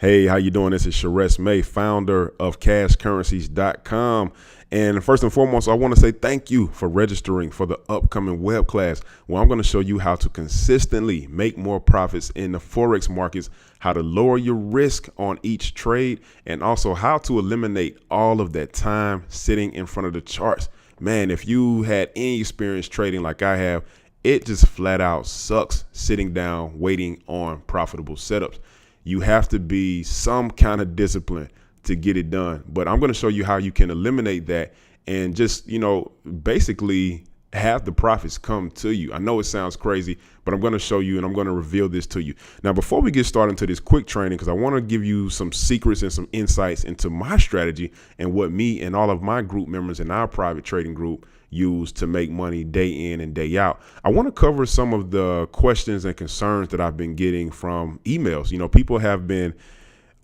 Hey, how you doing? This is Sherez May, founder of cashcurrencies.com. And first and foremost, I want to say thank you for registering for the upcoming web class where I'm going to show you how to consistently make more profits in the Forex markets, how to lower your risk on each trade, and also how to eliminate all of that time sitting in front of the charts. Man, if you had any experience trading like I have, it just flat out sucks sitting down waiting on profitable setups. You have to be some kind of discipline to get it done. But I'm going to show you how you can eliminate that and just, basically have the profits come to you. I know it sounds crazy, but I'm going to show you and I'm going to reveal this to you. Now, before we get started into this quick training, because I want to give you some secrets and some insights into my strategy and what me and all of my group members in our private trading group use to make money day in and day out. I want to cover some of the questions and concerns that I've been getting from emails. People have been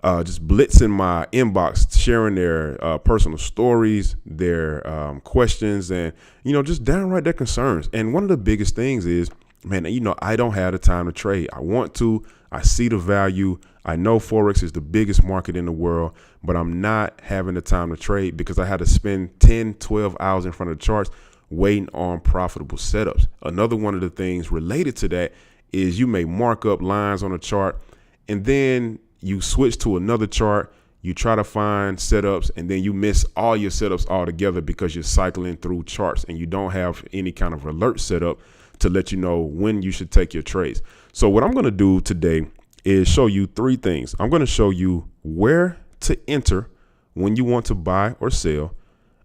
just blitzing my inbox, sharing their personal stories, their questions, and, just downright their concerns. And one of the biggest things is, man, I don't have the time to trade. I want to. I see the value. I know Forex is the biggest market in the world, but I'm not having the time to trade because I had to spend 10, 12 hours in front of the charts waiting on profitable setups. Another one of the things related to that is you may mark up lines on a chart and then you switch to another chart. You try to find setups and then you miss all your setups altogether because you're cycling through charts and you don't have any kind of alert setup to let you know when you should take your trades. So what I'm going to do today is show you three things. I'm going to show you where to enter when you want to buy or sell.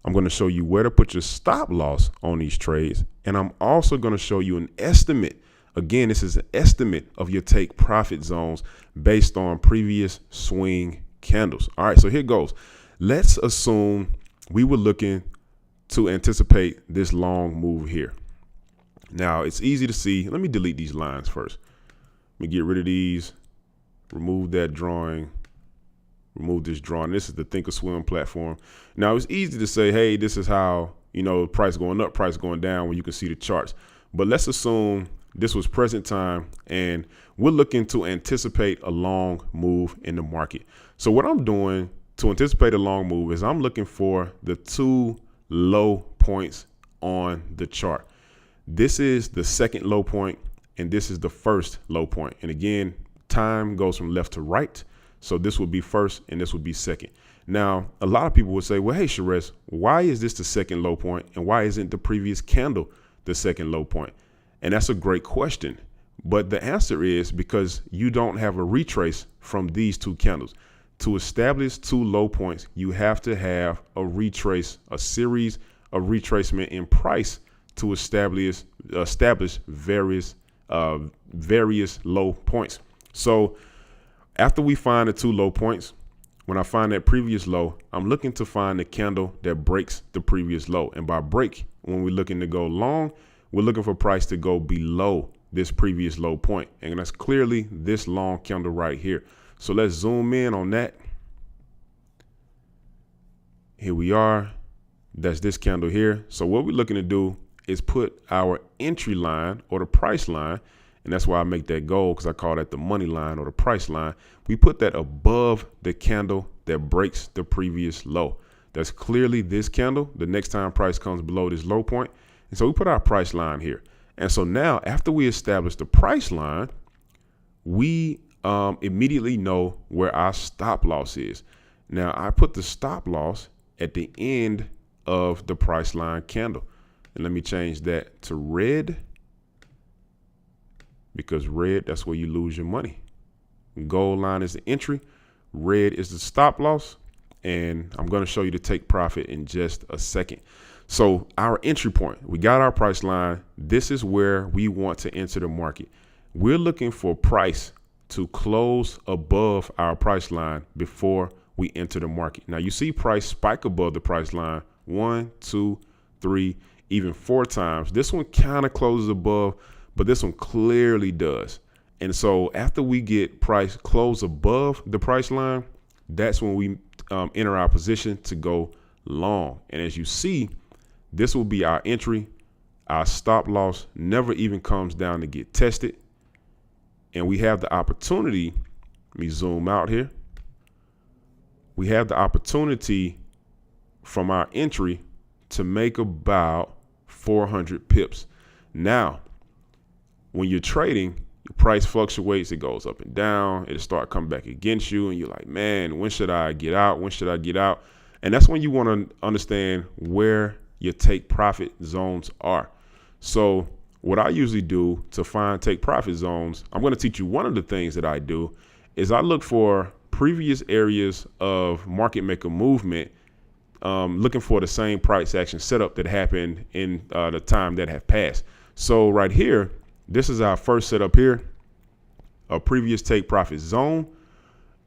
I'm going to show you where to put your stop loss on these trades. And I'm also going to show you an estimate. Again, this is an estimate of your take profit zones based on previous swing candles. All right, so here goes. Let's assume we were looking to anticipate this long move here. Now, it's easy to see. Let me delete these lines first. Let me get rid of these. Remove that drawing, remove this drawing. This is the Thinkorswim platform. Now, it's easy to say, hey, this is how, price going up, price going down when you can see the charts. But let's assume this was present time and we're looking to anticipate a long move in the market. So what I'm doing to anticipate a long move is I'm looking for the two low points on the chart. This is the second low point and this is the first low point. And again, time goes from left to right. So this would be first and this would be second. Now, a lot of people would say, well, hey, Sherez, why is this the second low point and why isn't the previous candle the second low point? And that's a great question. But the answer is because you don't have a retrace from these two candles. To establish two low points, you have to have a retrace, a series of retracement in price to establish various low points. So after we find the two low points, when I find that previous low, I'm looking to find the candle that breaks the previous low. And by break, when we're looking to go long, we're looking for price to go below this previous low point. And that's clearly this long candle right here. So let's zoom in on that. Here we are. That's this candle here. So what we're looking to do is put our entry line or the price line, and that's why I make that goal, because I call that the money line or the price line. We put that above the candle that breaks the previous low. That's clearly this candle. The next time price comes below this low point. And so we put our price line here. And so now after we establish the price line, we immediately know where our stop loss is. Now I put the stop loss at the end of the price line candle. And let me change that to red, because red, that's where you lose your money. Gold line is the entry. Red is the stop loss. And I'm going to show you the take profit in just a second. So our entry point, we got our price line. This is where we want to enter the market. We're looking for price to close above our price line before we enter the market. Now you see price spike above the price line 1, 2, 3, even 4 times. This one kind of closes above, but this one clearly does. And so after we get price close above the price line, that's when we enter our position to go long. And as you see, this will be our entry. Our stop loss never even comes down to get tested. And we have the opportunity, let me zoom out here. we have the opportunity from our entry to make about 400 pips. Now, when you're trading, your price fluctuates. It goes up and down. It'll start coming back against you. And you're like, man, when should I get out? When should I get out? And that's when you want to understand where your take profit zones are. So what I usually do to find take profit zones, I'm going to teach you one of the things that I do is I look for previous areas of market maker movement, looking for the same price action setup that happened in the time that have passed. So right here, this is our first setup here, a previous take profit zone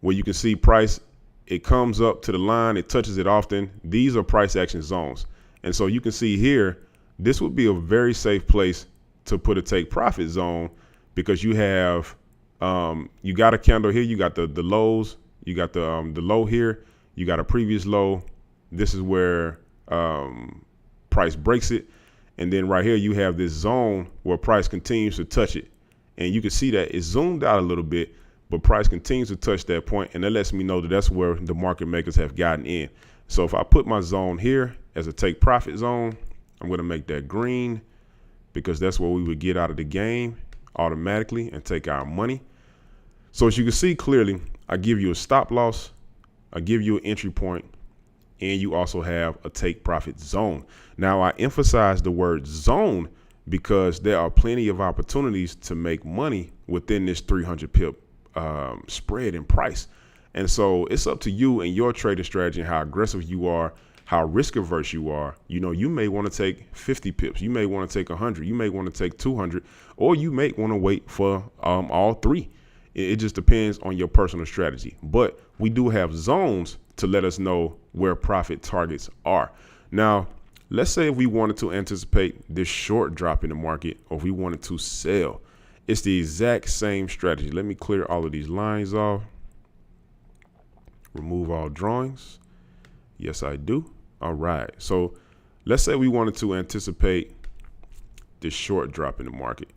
where you can see price. It comes up to the line. It touches it often. These are price action zones. And so you can see here, this would be a very safe place to put a take profit zone because you have, you got a candle here. You got the lows. You got the low here. You got a previous low. This is where price breaks it. And then right here, you have this zone where price continues to touch it. And you can see that it's zoomed out a little bit, but price continues to touch that point. And that lets me know that that's where the market makers have gotten in. So if I put my zone here as a take profit zone, I'm going to make that green because that's what we would get out of the game automatically and take our money. So as you can see clearly, I give you a stop loss, I give you an entry point, and you also have a take profit zone. Now, I emphasize the word zone because there are plenty of opportunities to make money within this 300 pip spread in price. And so it's up to you and your trading strategy and how aggressive you are, how risk averse you are. You know, you may want to take 50 pips. You may want to take 100. You may want to take 200, or you may want to wait for all three. It just depends on your personal strategy. But we do have zones to let us know where profit targets are. Now, let's say if we wanted to anticipate this short drop in the market, or if we wanted to sell, it's the exact same strategy. Let me clear all of these lines off. Remove all drawings. Yes, I do. All right. So let's say we wanted to anticipate this short drop in the market.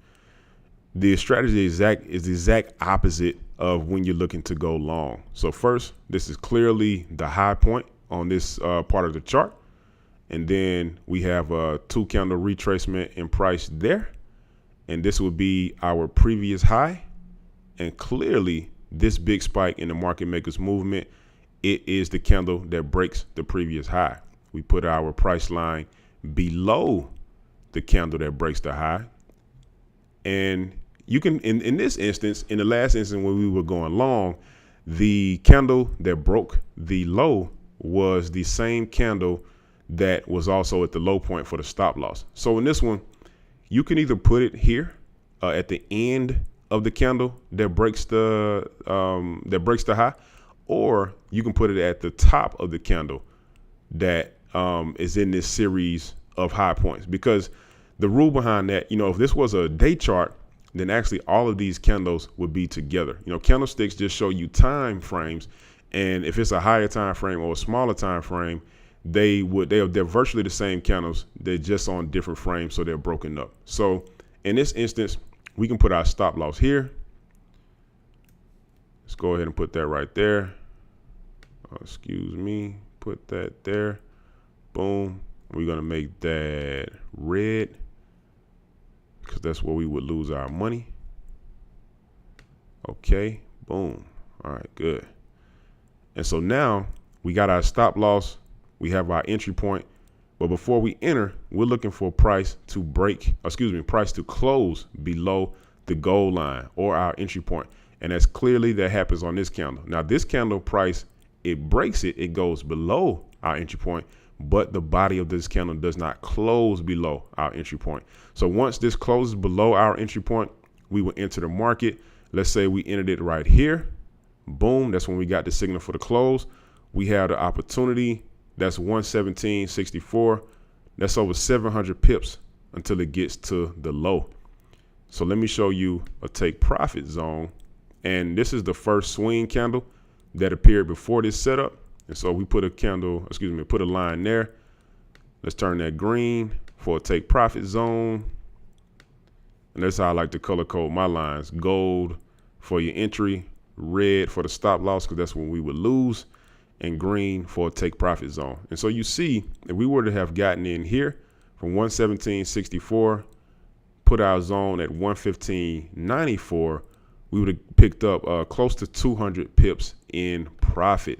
The strategy is the exact opposite of when you're looking to go long. So first, this is clearly the high point on this part of the chart. And then we have a 2 candle retracement in price there. And this would be our previous high. And clearly this big spike in the market makers movement, it is the candle that breaks the previous high. We put our price line below the candle that breaks the high. And you can, in this instance, in the last instance when we were going long, the candle that broke the low was the same candle that was also at the low point for the stop loss. So in this one, you can either put it here at the end of the candle that breaks the high, or you can put it at the top of the candle that is in this series of high points. Because the rule behind that, you know, if this was a day chart, then actually all of these candles would be together. You know, candlesticks just show you time frames, and if it's a higher time frame or a smaller time frame, they're virtually the same candles. They're just on different frames, so they're broken up. So in this instance, we can put our stop loss here. Let's go ahead and put that right there. Excuse me, put that there. Boom. We're going to make that red because that's where we would lose our money. Okay, boom. All right, good. And so now we got our stop loss. We have our entry point. But before we enter, we're looking for price to price to close below the goal line or our entry point. And that's clearly that happens on this candle. Now, this candle price, it breaks it. It goes below our entry point, but the body of this candle does not close below our entry point. So once this closes below our entry point, we will enter the market. Let's say we entered it right here. Boom. That's when we got the signal for the close. We have the opportunity. That's 117.64. That's over 700 pips until it gets to the low. So let me show you a take profit zone. And this is the first swing candle that appeared before this setup. And so we put put a line there. Let's turn that green for a take profit zone. And that's how I like to color code my lines. Gold for your entry, red for the stop loss, because that's when we would lose. and green for a take profit zone. And so you see, if we were to have gotten in here from 117.64, put our zone at 115.94, we would have picked up close to 200 pips in profit.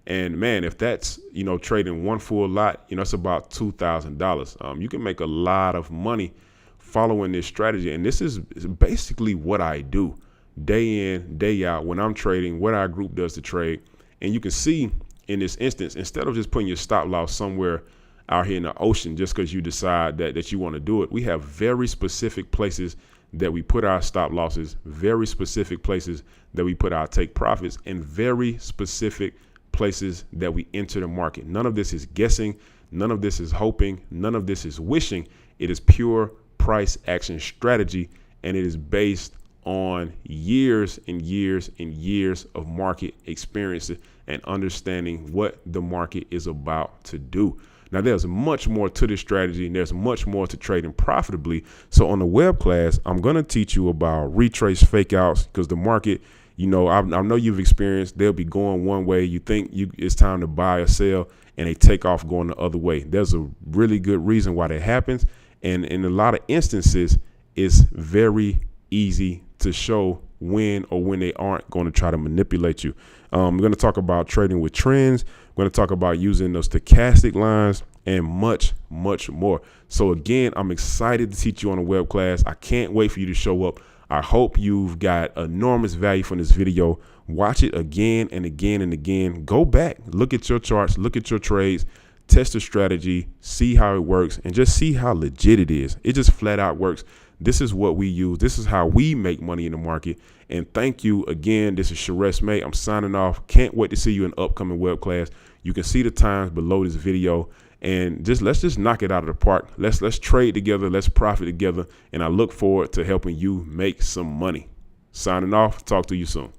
And man, if that's, trading one full lot, it's about $2,000. You can make a lot of money following this strategy. And this is basically what I do day in, day out when I'm trading, what our group does to trade. And you can see in this instance, instead of just putting your stop loss somewhere out here in the ocean just because you decide that you want to do it, we have very specific places that we put our stop losses, very specific places that we put our take profits, and very specific places that we enter the market. None of this is guessing. None of this is hoping. None of this is wishing. It is pure price action strategy, and it is based on years and years and years of market experience and understanding what the market is about to do. Now, there's much more to this strategy, and there's much more to trading profitably. So on the web class, I'm going to teach you about retrace fake outs, because the market, I know you've experienced, they'll be going one way. You think it's time to buy or sell, and they take off going the other way. There's a really good reason why that happens. And in a lot of instances, it's very easy to show when they aren't going to try to manipulate you. I'm going to talk about trading with trends. We're going to talk about using those stochastic lines and much, much more. So again, I'm excited to teach you on a web class. I can't wait for you to show up. I hope you've got enormous value from this video. Watch it again and again and again. Go back, look at your charts, look at your trades, test the strategy, see how it works, and just see how legit it is. It just flat out works. This is what we use. This is how we make money in the market. And thank you again. This is Sharess May. I'm signing off. Can't wait to see you in upcoming web class. You can see the times below this video, and let's just knock it out of the park. Let's trade together. Let's profit together. And I look forward to helping you make some money. Signing off. Talk to you soon.